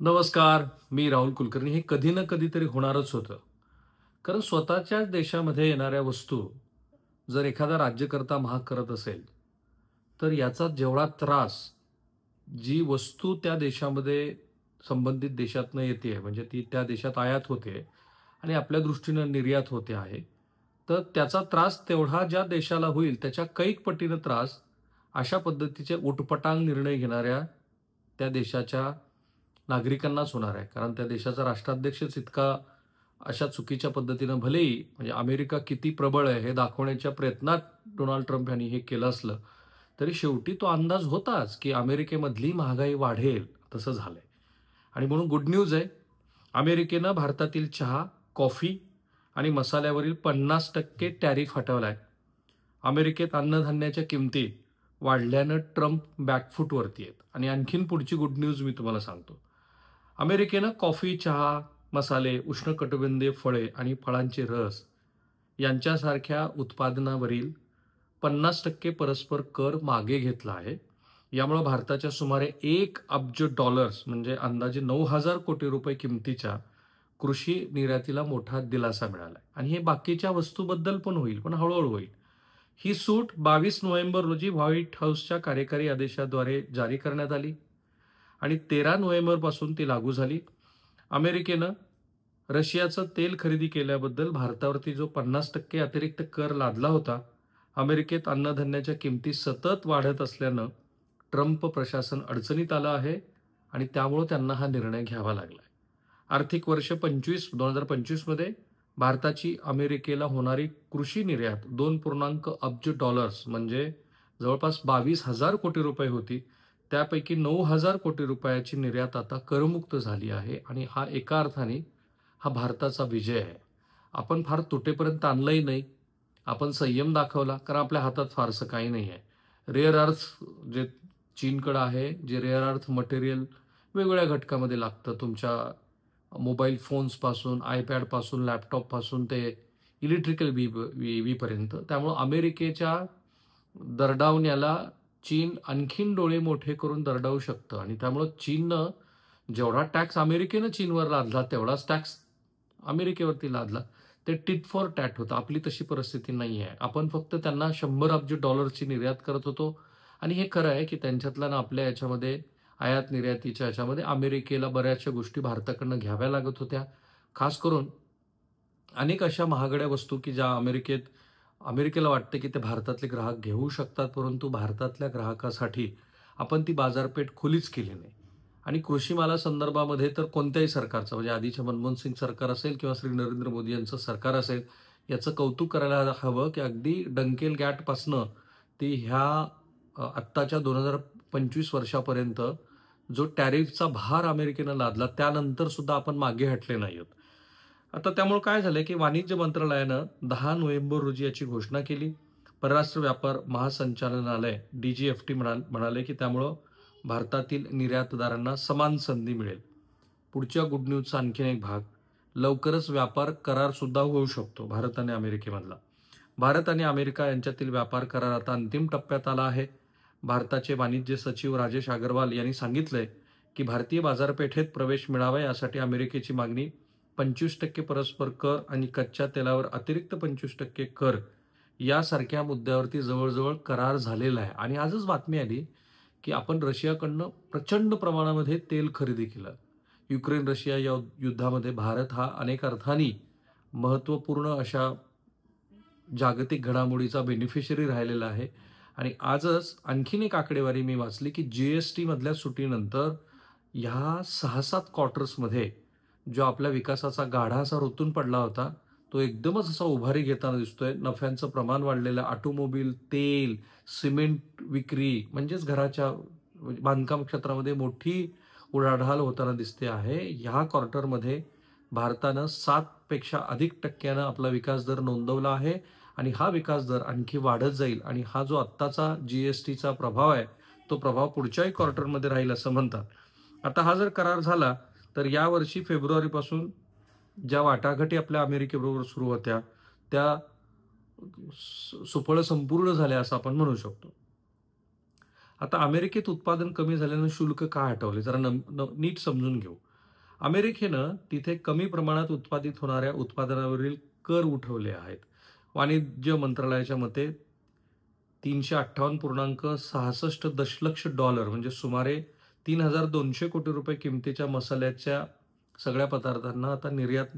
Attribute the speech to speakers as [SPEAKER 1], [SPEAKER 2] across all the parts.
[SPEAKER 1] नमस्कार. मी राहुल कुलकर्णी. हे कधी ना कधीतरी होणारच होतं. कारण स्वतःच्याच देशामध्ये येणाऱ्या वस्तू जर एखादा राज्यकर्ता महाग करत असेल, तर याचा जेवढा त्रास जी वस्तू त्या देशामध्ये संबंधित देशातनं येतेय, म्हणजे ती त्या देशात आयात होते आणि आपल्या दृष्टीनं निर्यात होते आहे. तर त्याचा त्रास तेवढा ज्या देशाला होईल त्याच्या कैक पटीनं त्रास अशा पद्धतीचे उटपटांग निर्णय घेणाऱ्या त्या देशाच्या नागरिकांनाच होणार आहे. कारण त्या देशाचा राष्ट्राध्यक्षच इतका अशा चुकीच्या पद्धतीनं भलेही म्हणजे अमेरिका किती प्रबळ आहे हे दाखवण्याच्या प्रयत्नात डोनाल्ड ट्रम्प यांनी हे केलं असलं, तरी शेवटी तो अंदाज होताच, की अमेरिकेमधली महागाई वाढेल, तसं झालंय. आणि म्हणून गुड न्यूज आहे. अमेरिकेनं भारतातील चहा, कॉफी आणि मसाल्यावरील 50% टॅरिफ हटवलाय. अमेरिकेत अन्नधान्याच्या किमती वाढल्यानं ट्रम्प बॅकफूटवरती आहेत. आणि आणखीन पुढची गुड न्यूज मी तुम्हाला सांगतो. अमेरिकेनं कॉफी, चहा, मसाले, उष्णकटिबंधीय फळे आणि फळांचे रस यांच्यासारख्या उत्पादनावरील 50% परस्पर कर मागे घेतला आहे. यामुळे भारताच्या सुमारे $1 अब्ज म्हणजे अंदाजे 9,000 कोटी रुपये किमतीच्या कृषी निर्यातीला मोठा दिलासा मिळाला आहे. आणि हे बाकीच्या वस्तूबद्दल पण होईल, पण हळू होईल. ही सूट 22 नोव्हेंबर रोजी व्हाईट हाऊसच्या कार्यकारी आदेशाद्वारे जारी करण्यात आली आणि 13 नोव्हेंबरपासून ती लागू झाली. अमेरिकेनं रशियाचं तेल खरेदी केल्याबद्दल भारतावरती जो 50% अतिरिक्त कर लादला होता, अमेरिकेत अन्नधान्याच्या किमती सतत वाढत असल्यानं ट्रम्प प्रशासन अडचणीत आलं आहे आणि त्यामुळं त्यांना हा निर्णय घ्यावा लागला आहे. आर्थिक वर्ष 2025 मध्ये भारताची अमेरिकेला होणारी कृषी निर्यात $2 अब्ज म्हणजे जवळपास 22,000 कोटी रुपये होती. त्यापैकी 9,000 कोटी रुपयाची निर्यात आता करमुक्त झाली आहे आणि हा एका अर्थाने हा भारताचा विजय आहे. आपण फार तुटेपर्यंत आणलंही नाही. आपण संयम दाखवला कारण आपल्या हातात फारसं काही नाही आहे. रेअर अर्थ जे चीनकडे आहे, जे रेअर अर्थ मटेरियल वेगवेगळ्या घटकामध्ये लागतं. तुमच्या मोबाईल फोन्सपासून, iPadपासून, लॅपटॉपपासून ते इलेक्ट्रिकल ईव्हीपर्यंत. त्यामुळं अमेरिकेच्या दरडावण्याला चीन आणखीन डोळे मोठे करून दरडावू शकतं आणि त्यामुळं चीननं जेवढा टॅक्स अमेरिकेनं चीनवर लादला, तेवढाच टॅक्स अमेरिकेवरती लादला. ते टिट फॉर टॅट होतं. आपली तशी परिस्थिती नाही आहे. आपण फक्त त्यांना $100 अब्ज निर्यात करत होतो आणि हे खरं आहे, की त्यांच्यातल्या ना आपल्या याच्यामध्ये आयात निर्यातीच्या ह्याच्यामध्ये अमेरिकेला बऱ्याचशा गोष्टी भारताकडनं घ्याव्या लागत होत्या. खास करून अनेक अशा महागड्या वस्तू, की ज्या अमेरिकेला वाटतं, की ते भारतातले ग्राहक घेऊ शकतात, परंतु भारतातल्या ग्राहकासाठी आपण ती बाजारपेठ खुलीच केली नाही. आणि कृषी मालासंदर्भामध्ये तर कोणत्याही सरकारचं म्हणजे आधीच्या मनमोहन सिंग सरकार असेल किंवा श्री नरेंद्र मोदी यांचं सरकार असेल, याचं कौतुक करायला हवं, की अगदी डंकेल गॅटपासनं ती ह्या आत्ताच्या 2025 वर्षापर्यंत जो टॅरिफचा भार अमेरिकेनं लादला, त्यानंतर सुद्धा आपण मागे हटले नाही आहोत. आता त्यामुळे काय झालंय, की वाणिज्य मंत्रालयानं 10 नोव्हेंबर रोजी याची घोषणा केली. परराष्ट्र व्यापार महासंचालनालय DGFT म्हणाले, की त्यामुळं भारतातील निर्यातदारांना समान संधी मिळेल. पुढच्या गुड न्यूजचा आणखीन एक भाग, लवकरच व्यापार करार सुद्धा होऊ शकतो भारत आणि अमेरिकेमधला. भारत आणि अमेरिका यांच्यातील व्यापार करार आता अंतिम टप्प्यात आला आहे. भारताचे वाणिज्य सचिव राजेश अग्रवाल यांनी सांगितलंय, की भारतीय बाजारपेठेत प्रवेश मिळावा यासाठी अमेरिकेची मागणी 25% परस्पर कर आणि कच्च्या तेलावर अतिरिक्त 25% कर यासारख्या मुद्द्यावरती जवळ करार झालेला आहे. आणि आजच बातमी आली, की आपण रशियाकडनं प्रचंड प्रमाणामध्ये तेल खरेदी केलं. युक्रेन-रशिया या युद्धामध्ये भारत हा अनेक अर्थाने महत्त्वपूर्ण अशा जागतिक घडामोडीचा बेनिफिशियरी राहिलेला आहे. आणि आजच आणखीन एक आकडेवारी मी वाचली, की जी-एस-टी मधल्या सुटीनंतर ह्या 6-7 क्वार्टर्समध्ये जो आपल्या विकासाचा गाडा असा रुतून पडला होता, तो एकदमच असा उभारी घेताना दिसतोय. नफ्यांचं प्रमाण वाढलेलं, ऑटोमोबाईल, तेल, सिमेंट विक्री म्हणजेच घराच्या बांधकाम क्षेत्रामध्ये मोठी उलाढाल होताना दिसते आहे. ह्या क्वार्टरमध्ये भारतानं 7 पेक्षा अधिक टक्क्यानं आपला विकास दर नोंदवला आहे आणि हा विकास दर आणखी वाढत जाईल आणि हा जो आत्ताचा जी-एस-टीचा प्रभाव आहे, तो प्रभाव पुढच्याही क्वार्टरमध्ये राहील असं म्हणतात. आता हा जर करार झाला, तर यावर्षी फेब्रुवारीपासून ज्या वाटाघाटी आपल्या अमेरिकेबरोबर सुरू होत्या, त्या सुफळ संपूर्ण झाल्या असं आपण म्हणू शकतो. आता अमेरिकेत उत्पादन कमी झाल्यानं शुल्क का हटवले? जरा नीट समजून घेऊ. अमेरिकेनं तिथे कमी प्रमाणात उत्पादित होणाऱ्या उत्पादनावरील कर उठवले आहेत. वाणिज्य मंत्रालयाच्या मते 358.66 दशलक्ष डॉलर म्हणजे सुमारे 3,200 कोटी रुपये किमतीच्या मसाल्याच्या सगळ्या पदार्थांना आता निर्यात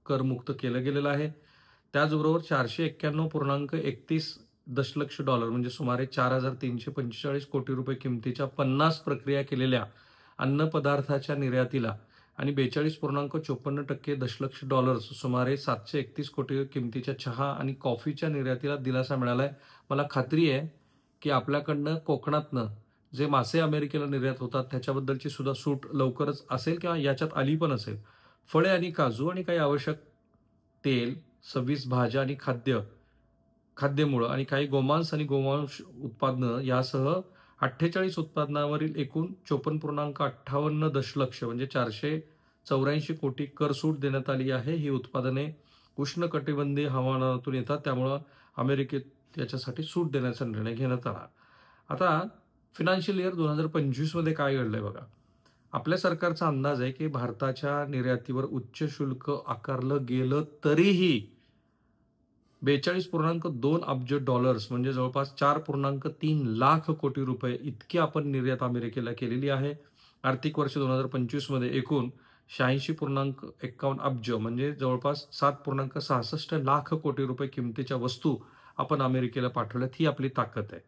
[SPEAKER 1] करमुक्त केलं गेलेलं आहे. त्याचबरोबर 491.31 दशलक्ष डॉलर म्हणजे सुमारे 4,345 कोटी रुपये किमतीच्या 50 प्रक्रिया केलेल्या अन्नपदार्थाच्या निर्यातीला आणि 42.54% दशलक्ष डॉलर्स सुमारे 731 कोटी किमतीच्या चहा आणि कॉफीच्या निर्यातीला दिलासा मिळाला आहे. मला खात्री आहे, की आपल्याकडनं कोकणातनं जे मासे अमेरिकेला निर्यात होतात त्याच्याबद्दलची सुद्धा सूट लवकरच असेल किंवा याच्यात आली पण असेल. फळे आणि काजू आणि काही आवश्यक तेल, 26 भाज्या आणि खाद्यमुळं आणि काही गोमांस आणि गोवंश उत्पादनं यासह 48 उत्पादनावरील एकूण 54.58 दशलक्ष म्हणजे 484 कोटी कर सूट देण्यात आली आहे. ही उत्पादने उष्णकटिबंधीय हवामानातून येतात, त्यामुळं अमेरिकेत याच्यासाठी सूट देण्याचा निर्णय घेण्यात आला. आता फायनान्शियल इयर 2025 मध्ये काय घडलंय बघा. आपल्या सरकारचा अंदाज आहे, की भारताच्या निर्यातीवर उच्च शुल्क आकारलं गेलं तरीही 42.2 अब्ज डॉलर्स म्हणजे जवळपास 4.3 लाख कोटी रुपये इतकी आपण निर्यात अमेरिकेला केलेली आहे. आर्थिक वर्ष 2025 मध्ये एकूण 86.51 अब्ज म्हणजे जवळपास 7.66 लाख कोटी रुपये किमतीच्या वस्तू आपण अमेरिकेला पाठवल्यात. ही आपली ताकद आहे.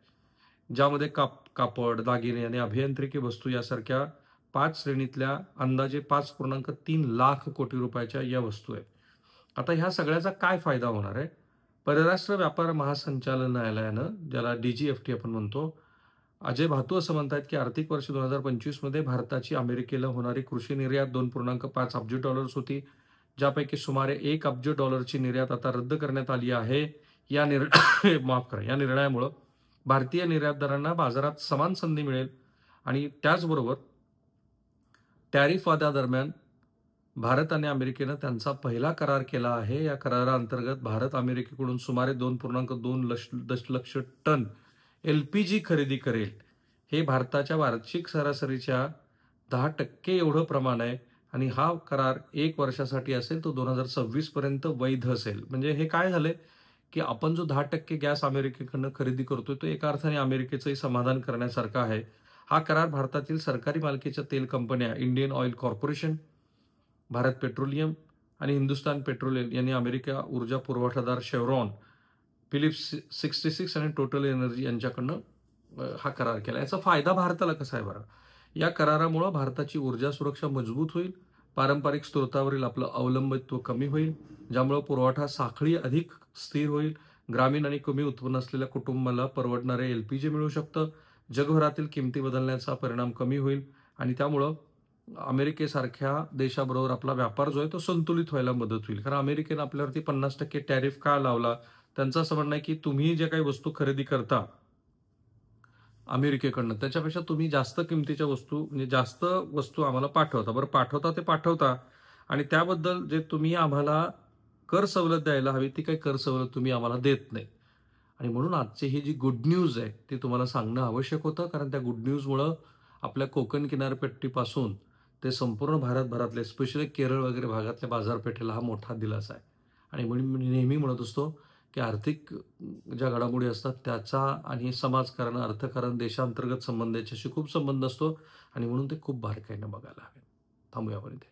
[SPEAKER 1] ज्यामध्ये कापड, दागिने आणि अभियांत्रिकी वस्तू यासारख्या 5 श्रेणीतल्या अंदाजे 5.3 लाख कोटी रुपयाच्या या वस्तू आहेत. आता ह्या सगळ्याचा काय फायदा होणार आहे? परराष्ट्र व्यापार महासंचालनालयानं, ज्याला DGFT आपण म्हणतो, अजय भातू असं म्हणतात, की आर्थिक वर्ष 2025 मध्ये भारताची अमेरिकेला होणारी कृषी निर्यात 2.5 अब्ज डॉलर्स होती. ज्यापैकी सुमारे 1 अब्ज डॉलरची निर्यात आता रद्द करण्यात आली आहे. या माफ करा, या निर्णयामुळं भारतीय निर्यातदारांना बाजारात समान संधी मिळेल आणि त्याचबरोबर टॅरिफ वादादरम्यान भारत आणि अमेरिकेनं त्यांचा पहिला करार केला आहे. या कराराअंतर्गत भारत अमेरिकेकडून सुमारे 2.2 दशलक्ष टन LPG खरेदी करेल. हे भारताच्या वार्षिक सरासरीच्या 10% एवढं प्रमाण आहे आणि हा करार 1 वर्षासाठी असेल, तो 2026 पर्यंत वैध असेल. म्हणजे हे काय झालंय, की आपण जो 10% गॅस अमेरिकेकडनं खरेदी करतोय, तो एका अर्थाने अमेरिकेचंही समाधान करण्यासारखा आहे. हा करार भारतातील सरकारी मालकीच्या तेल कंपन्या Indian oil corporation, Bharat petroleum आणि हिंदुस्तान पेट्रोलियम यांनी अमेरिका ऊर्जा पुरवठादार शेव्रॉन, फिलिप्स 66 आणि टोटल एनर्जी यांच्याकडनं हा करार केला. याचा फायदा भारताला कसा आहे बरं? या करारामुळं भारताची ऊर्जा सुरक्षा मजबूत होईल, पारंपरिक स्रोतावरील आपलं अवलंबित्व कमी होईल, ज्यामुळं पुरवठा साखळी अधिक स्थिर होईल, ग्रामीण आणि कमी उत्पन्न असलेल्या कुटुंबाला परवडणारे LPG मिळू शकतं, जगभरातील किमती बदलण्याचा परिणाम कमी होईल आणि त्यामुळं अमेरिकेसारख्या देशाबरोबर आपला व्यापार जो आहे तो संतुलित व्हायला मदत होईल. कारण अमेरिकेनं आपल्यावरती 50% टॅरिफ का लावला? त्यांचं असं म्हणणं आहे, की तुम्ही जे काही वस्तू खरेदी करता अमेरिकेकडनं, त्याच्यापेक्षा तुम्ही जास्त किमतीच्या वस्तू म्हणजे जास्त वस्तू आम्हाला पाठवता. बरं पाठवता ते पाठवता आणि त्याबद्दल जे तुम्ही आम्हाला कर सवलत द्यायला हवी, ती काही कर सवलत तुम्ही आम्हाला देत नाही. आणि म्हणून आजची ही जी गुड न्यूज आहे, ती तुम्हाला सांगणं आवश्यक होतं. कारण त्या गुड न्यूजमुळं आपल्या कोकण किनारपट्टीपासून ते संपूर्ण भारतभरातले स्पेशली केरळ वगैरे भागातल्या बाजारपेठेला हा मोठा दिलासा आहे. आणि म्हणून मी नेहमी म्हणत असतो, की आर्थिक ज्या घडामोडी असतात त्याचा आणि समाजकारण, अर्थकारण, देशांतर्गत संबंध याच्याशी खूप संबंध असतो आणि म्हणून ते खूप बारकाईनं बघायला हवे. थांबूया आपण इथे.